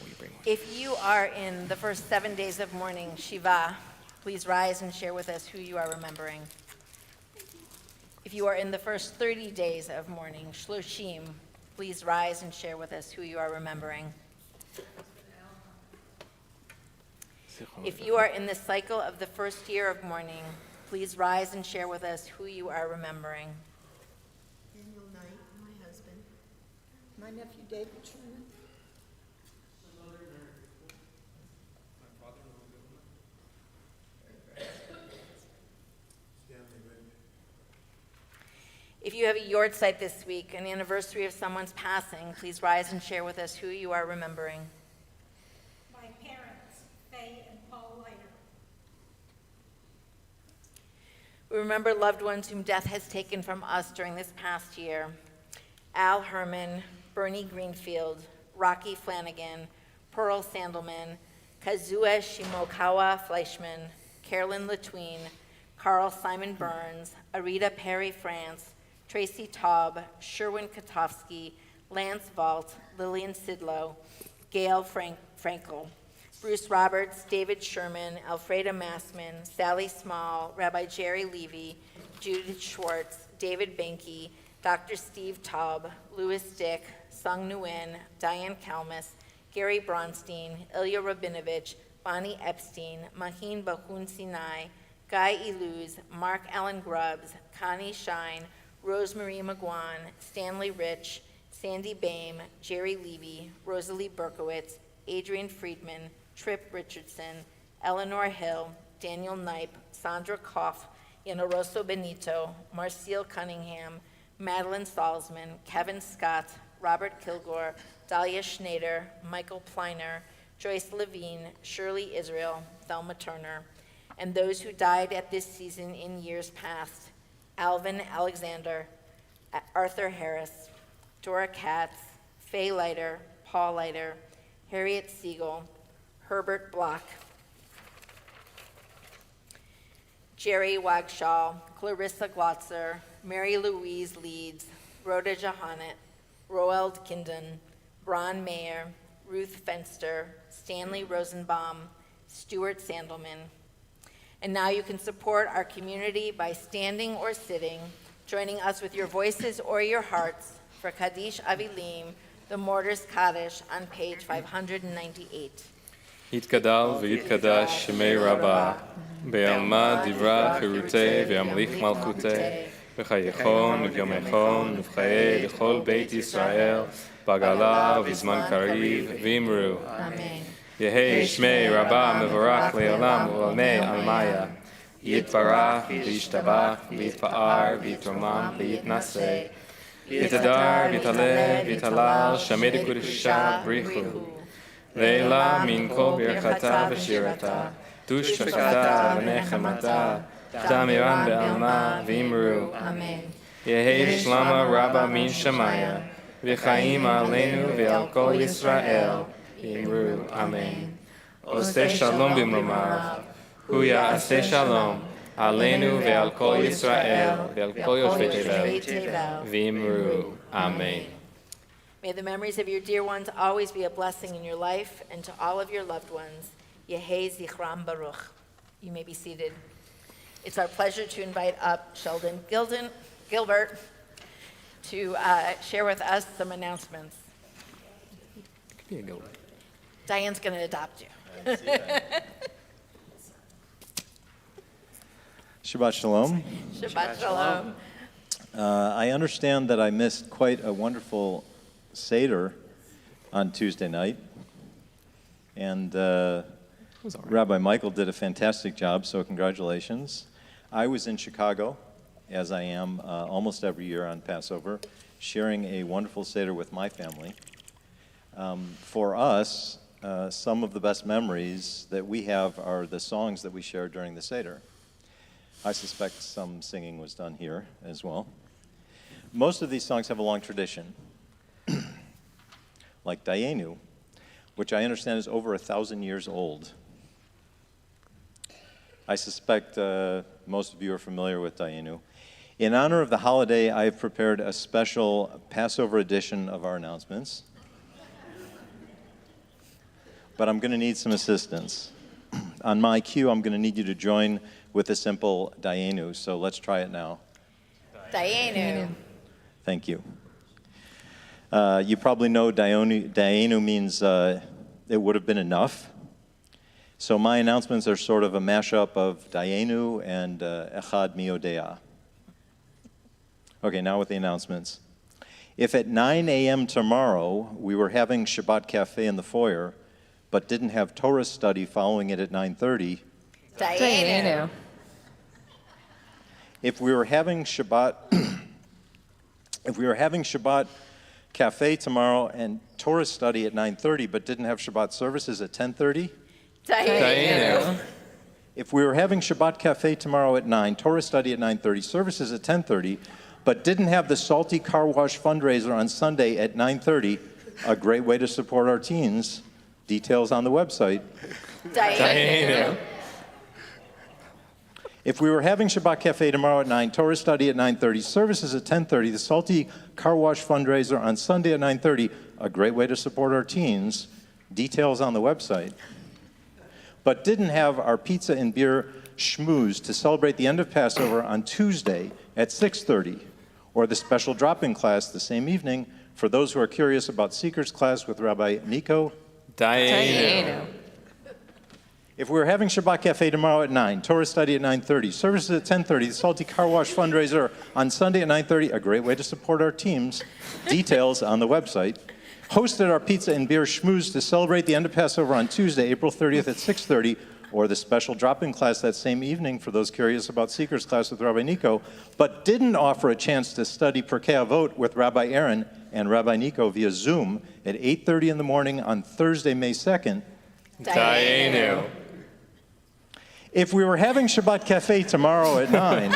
C: Will you bring one?
B: If you are in the first 7 days of mourning, Shiva, please rise and share with us who you are remembering. If you are in the first 30 days of mourning, Shloshim, please rise and share with us who you are remembering. If you are in the cycle of the first year of mourning, please rise and share with us who you are remembering.
F: Daniel Knight, my husband. My nephew David Sherman.
B: If you have a yahrzeit this week, an anniversary of someone's passing, please rise and share with us who you are remembering.
F: My parents, Faye and Paul Leiter.
B: We remember loved ones whom death has taken from us during this past year. Al Herman, Bernie Greenfield, Rocky Flanagan, Pearl Sandelman, Kazuya Shimokawa Fleischman, Carolyn Latween, Carl Simon Burns, Arita Perry France, Tracy Taub, Sherwin Katofsky, Lance Vault, Lillian Sidlow, Gail Frankel, Bruce Roberts, David Sherman, Alfreda Massman, Sally Small, Rabbi Jerry Levy, Judith Schwartz, David Benke, Dr. Steve Taub, Louis Dick, Sung Nguyen, Diane Kalmus, Gary Bronstein, Ilya Rabinovich, Bonnie Epstein, Maheen Bahun Sinai, Guy Iluz, Mark Allen Grubbs, Connie Shine, Rosemarie McGuan, Stanley Rich, Sandy Bame, Jerry Levy, Rosalie Berkowitz, Adrian Friedman, Tripp Richardson, Eleanor Hill, Daniel Knipe, Sandra Koff, Yanoroso Benito, Marcel Cunningham, Madeline Salzman, Kevin Scott, Robert Kilgore, Dahlia Schneider, Michael Pleiner, Joyce Levine, Shirley Israel, Thelma Turner, and those who died at this season in years past: Alvin Alexander, Arthur Harris, Dora Katz, Faye Leiter, Paul Leiter, Harriet Siegel, Herbert Block, Jerry Wagshaw, Clarissa Glotzer, Mary Louise Leeds, Rhoda Johannet, Roald Kinden, Bron Mayer, Ruth Fenster, Stanley Rosenbaum, Stuart Sandelman. And now you can support our community by standing or sitting, joining us with your voices or your hearts for Kaddish Avilim, the Mortar's Kaddish, on page 598.
C: יתגדל ויתקדש שמי רבה, בעלמא דברה חירותי וימליך מלכותי, בחייכון וביומכון ובחיי לכל בית ישראל, בגלה ובזמן קריב, ואמרו,
B: Amen.
C: יהי שמי רבה מבורך לעולם ולעולמי עלמיה, יתברך וישתבח ויתפאר ויתרומם ויתנשא, יתהדר ויתהלל ויתהלל שמי דקודשה בריחו, לילה מן כל ברכתה ושירתה, תושבתה ונחמתה, תמירן בעלמה ואמרו,
B: Amen.
C: יהי שלמה רבה מן שמיה, וחיים עלינו ועל כל ישראל, אמרו אמן. עושה שלום במרומיו, הוא יעשה שלום עלינו ועל כל ישראל ועל כל יושבי תבל, ואמרו אמן.
B: May the memories of your dear ones always be a blessing in your life, and to all of your loved ones, Yehei Zichram Baruch. You may be seated. It's our pleasure to invite up Sheldon Gilbert to share with us some announcements. Diane's going to adopt you.
G: Shabbat Shalom.
B: Shabbat Shalom.
G: I understand that I missed quite a wonderful Seder on Tuesday night, and Rabbi Michael did a fantastic job, so congratulations. I was in Chicago, as I am almost every year on Passover, sharing a wonderful Seder with my family. For us, some of the best memories that we have are the songs that we shared during the Seder. I suspect some singing was done here as well. Most of these songs have a long tradition, like Dayenu, which I understand is over 1,000 years old. I suspect most of you are familiar with Dayenu. In honor of the holiday, I have prepared a special Passover edition of our announcements. But I'm going to need some assistance. On my cue, I'm going to need you to join with a simple Dayenu. So let's try it now.
B: Dayenu.
G: Thank you. You probably know Dayenu means it would have been enough. So my announcements are sort of a mashup of Dayenu and Echad Miodea. Okay, now with the announcements. If at 9 a.m. tomorrow we were having Shabbat Cafe in the foyer, but didn't have Torah study following it at 9:30,
B: Dayenu.
G: if we were having Shabbat Cafe tomorrow and Torah study at 9:30, but didn't have Shabbat services at 10:30,
B: Dayenu.
G: if we were having Shabbat Cafe tomorrow at 9, Torah study at 9:30, services at 10:30, but didn't have the Salty Car Wash fundraiser on Sunday at 9:30, a great way to support our teens. Details on the website.
B: Dayenu.
G: If we were having Shabbat Cafe tomorrow at 9, Torah study at 9:30, services at 10:30, the Salty Car Wash fundraiser on Sunday at 9:30, a great way to support our teens. Details on the website. But didn't have our pizza and beer schmooze to celebrate the end of Passover on Tuesday at 6:30, or the special drop-in class the same evening for those who are curious about Seeker's class with Rabbi Nico.
C: Dayenu.
G: If we were having Shabbat Cafe tomorrow at 9, Torah study at 9:30, services at 10:30, the Salty Car Wash fundraiser on Sunday at 9:30, a great way to support our teams. Details on the website. Hosted our pizza and beer schmooze to celebrate the end of Passover on Tuesday, April 30th at 6:30, or the special drop-in class that same evening for those curious about Seeker's class with Rabbi Nico, but didn't offer a chance to study Pirkei Avot with Rabbi Aaron and Rabbi Nico via Zoom at 8:30 in the morning on Thursday, May 2nd.
C: Dayenu.
G: If we were having Shabbat Cafe tomorrow at 9,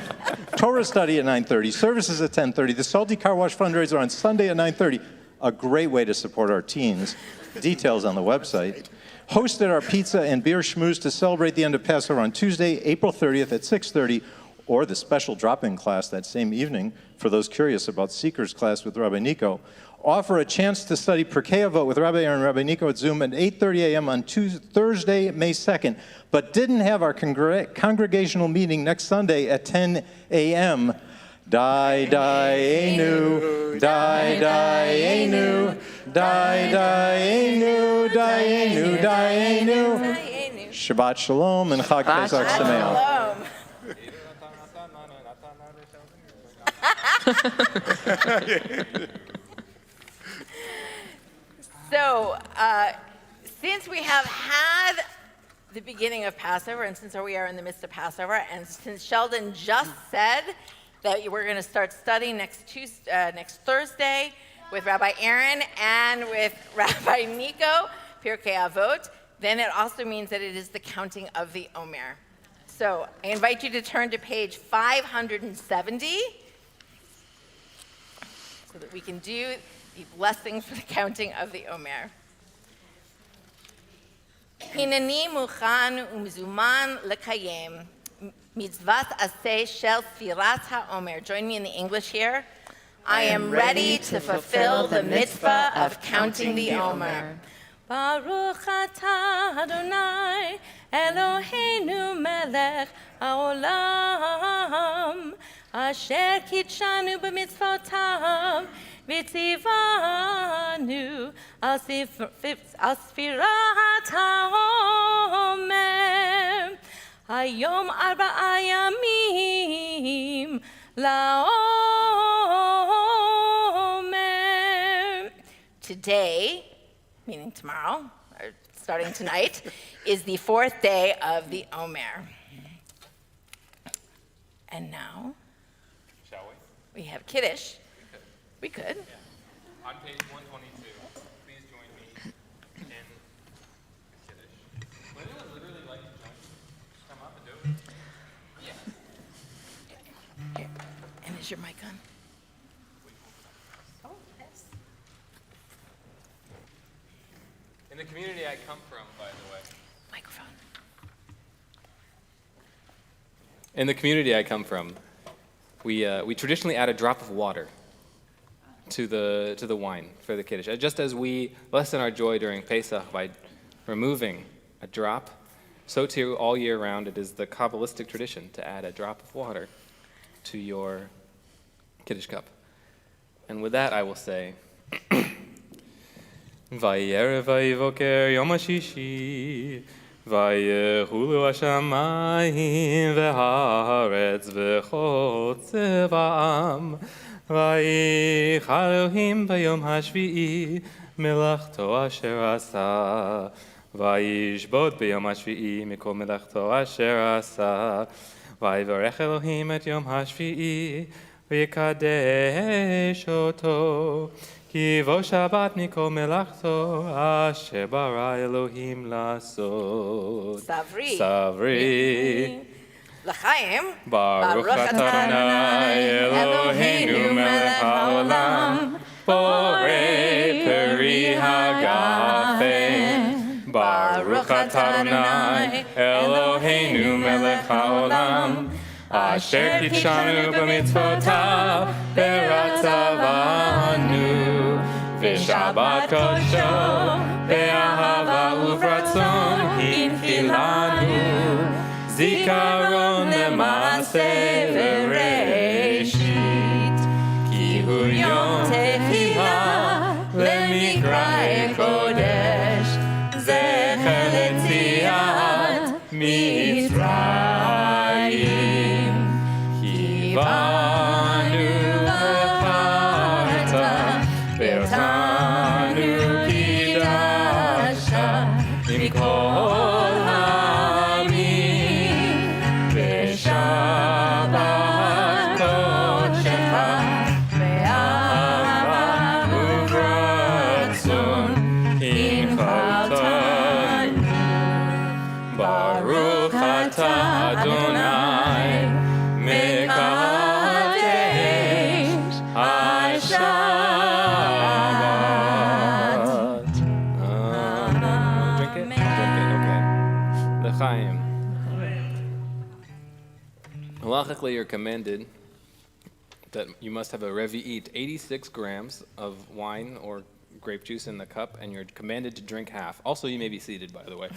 G: Torah study at 9:30, services at 10:30, the Salty Car Wash fundraiser on Sunday at 9:30, a great way to support our teens. Details on the website. Hosted our pizza and beer schmooze to celebrate the end of Passover on Tuesday, April 30th at 6:30, or the special drop-in class that same evening for those curious about Seeker's class with Rabbi Nico. Offer a chance to study Pirkei Avot with Rabbi Aaron and Rabbi Nico at Zoom at 8:30 a.m. on Thursday, May 2nd, but didn't have our congregational meeting next Sunday at 10 a.m. Dayenu, Dayenu, Dayenu, Dayenu, Dayenu. Shabbat Shalom and Chag Pesach Sameach.
B: So, since we have had the beginning of Passover, and since we are in the midst of Passover, and since Sheldon just said that we're going to start studying next Thursday with Rabbi Aaron and with Rabbi Nico, Pirkei Avot, then it also means that it is the counting of the Omer. So I invite you to turn to page 570 so that we can do the blessing for the counting of the Omer. Hineni muchan umzuman lekayem mitzvat aseh shel sfirat haomer. Join me in the English here. I am ready to fulfill the mitzvah of counting the Omer.
D: Baruch atah Adonai Eloheinu melech haolam asher kitshanu b'mitzvotav v'tzivanu al sfirat haomer hayom arba'a yamim laomer. Today, meaning tomorrow, or starting tonight, is the fourth day of the Omer. And now,
C: Shall we?
D: we have Kiddush.
C: We could.
D: We could.
C: Yeah. On page 122, please join me in Kiddush. Would anyone literally like to join? Come up and do it. Yeah.
D: And is your mic on?
C: In the community I come from, by the way.
D: Microphone.
C: In the community I come from, we traditionally add a drop of water to the wine for the Kiddush. Just as we lessen our joy during Pesach by removing a drop, So too, all year round, it is the Kabbalistic tradition to add a drop of water to your Kiddush cup. And with that, I will say, Vayerev vayivoker yom hashishi, vayechulu hashamayim v'haaretz v'chol tzeva'am, vayichal Elohim b'yom hashvi'i melachto asher asa, vayishbot b'yom hashvi'i mikol melachto asher asa, vayivarech Elohim et yom hashvi'i v'yikadesh oto. Ki vo Shabbat mikol melachto asher bara Elohim lasot. Savri.
B: L'chaim.
C: Baruch atah Adonai Eloheinu melech haolam, borei peri hagafen. Baruch atah Adonai Eloheinu melech haolam, asher kitshanu b'mitzvotav beratzavanu. V'Shabbat kodsho be'ahava u'vratzon hinchilanu, zikaron le'maaseh v'reishit, ki hu yom tehillah le'mikra'e kodesh, zecher letziat Mitzrayim. Kivanu v'chata ve'otanu kidasha mikol ha'amim, ve'shabbat kodshecha ve'ahava u'vratzon hinchaltanu. Baruch atah Adonai Mekadesh HaShabbat. Drink it? Drink it, okay. L'chaim. Halachically, you're commanded that you must have a revi'it, 86 grams of wine or grape juice in the cup, and you're commanded to drink half. Also, you may be seated, by the way.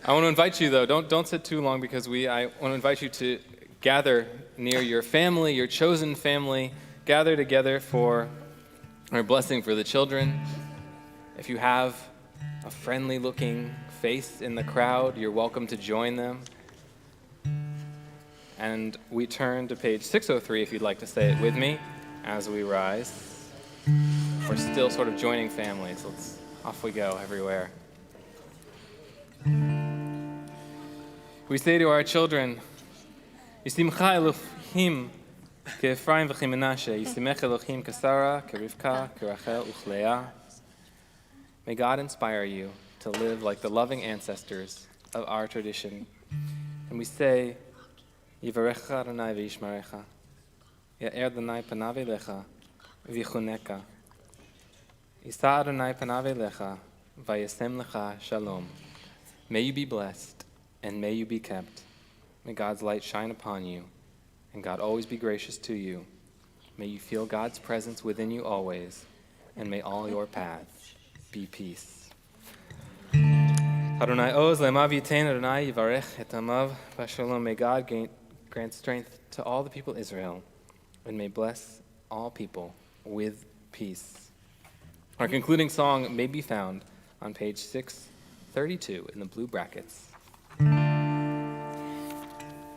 C: I want to invite you, though, don't sit too long, because I want to invite you to gather near your family, your chosen family, gather together for our blessing for the children. If you have a friendly-looking face in the crowd, you're welcome to join them. And we turn to page 603, if you'd like to say it with me, as we rise. We're still sort of joining families. Off we go everywhere. We say to our children, Yisimcha Elohim ke'Ephraim v'Menashe, Yisimech Elohim ke'Sara, ke'Rivka, ke'Rachel u'Leah. May God inspire you to live like the loving ancestors of our tradition. And we say, Yivarecha Adonai v'Yishmarecha, Ya'er Adonai panav elecha v'Yichuneka, Yisa Adonai panav elecha v'Yasem lecha shalom. May you be blessed, and may you be kept. May God's light shine upon you, and God always be gracious to you. May you feel God's presence within you always, and may all your paths be peace. Adonai oz le'amav yitain, Adonai yivarech et amav v'shalom. May God grant strength to all the people of Israel, and may bless all people with peace. Our concluding song may be found on page 632 in the blue brackets.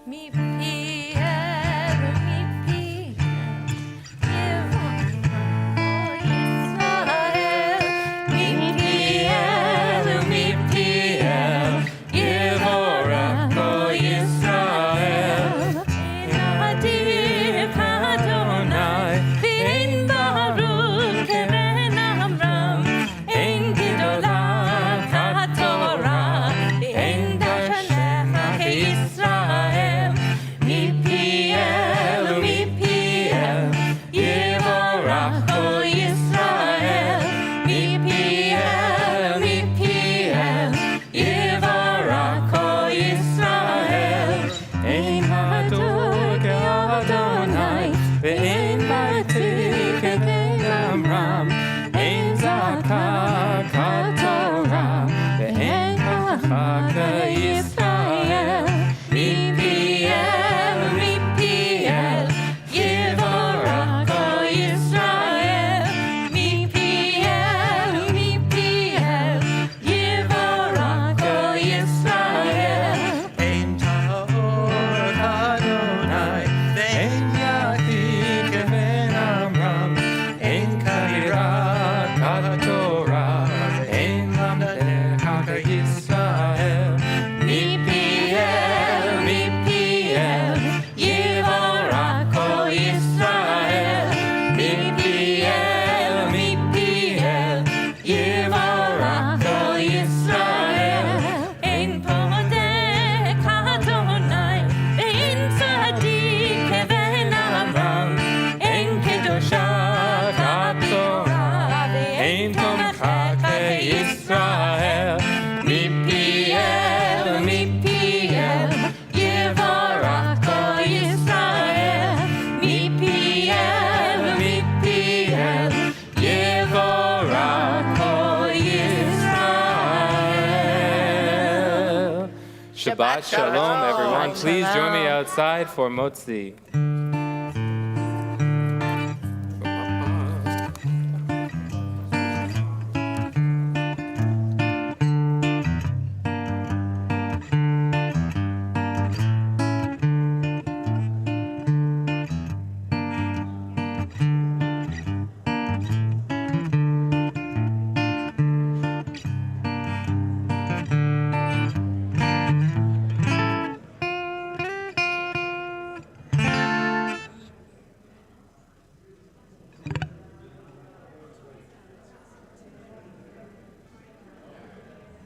D: Mi piel, Yevorach Ko Yisrael, Adir Adonai, V'ein Baruch Keren Amram, Ein Gidolah HaTorah, V'ein Dashanecha Yisrael, Mi
C: Shabbat Shalom, everyone. Please join me outside for Motzi.